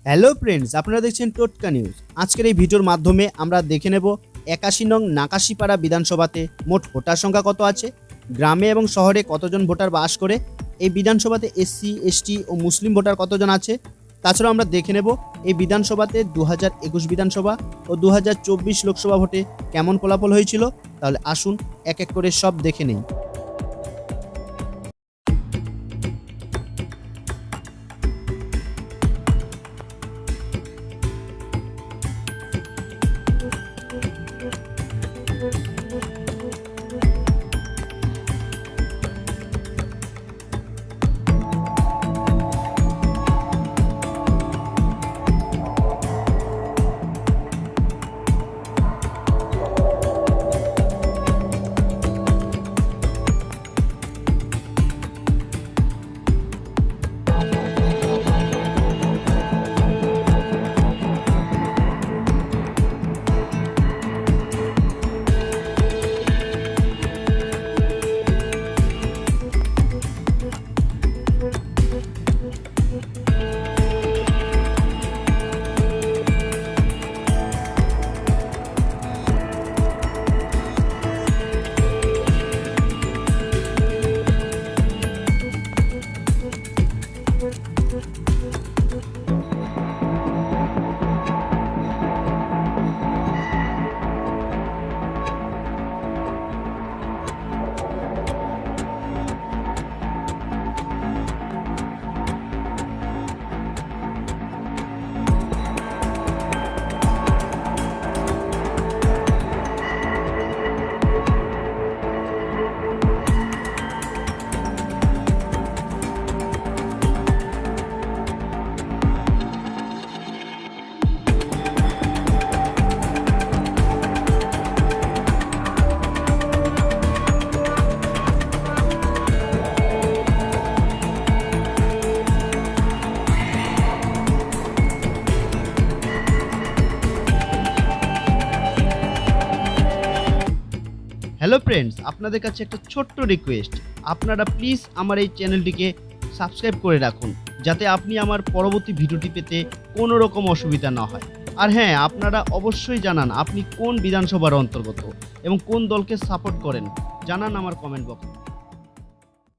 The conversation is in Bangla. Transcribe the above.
হ্যালো ফ্রেন্ডস, আপনারা দেখছেন টোটকা নিউজ। আজকের এই ভিডিওর মাধ্যমে আমরা দেখে নেব ৮১ নং নাকাশিপাড়া বিধানসভাতে মোট ভোটার সংখ্যা কত আছে, গ্রামে এবং শহরে কতজন ভোটার বাস করে, এই বিধানসভাতে এসসি এসটি ও মুসলিম ভোটার কতজন আছে। তাছাড়াও আমরা দেখে নেব এই বিধানসভাতে 2021 বিধানসভা ও 2024 লোকসভা ভোটে কেমন ফলাফল হয়েছিল। তাহলে আসুন এক এক করে সব দেখে নেই। হ্যালো ফ্রেন্ডস, আপনাদের কাছে একটা ছোট্ট রিকোয়েস্ট, আপনারা প্লিজ আমার এই চ্যানেলটিকে সাবস্ক্রাইব করে রাখুন, যাতে আপনি আমার পরবর্তী ভিডিওটি পেতে কোনো রকম অসুবিধা না হয়। আর হ্যাঁ, আপনারা অবশ্যই জানান আপনি কোন বিধানসভার অন্তর্গত এবং কোন দলকে সাপোর্ট করেন, জানান আমার কমেন্ট বক্সে।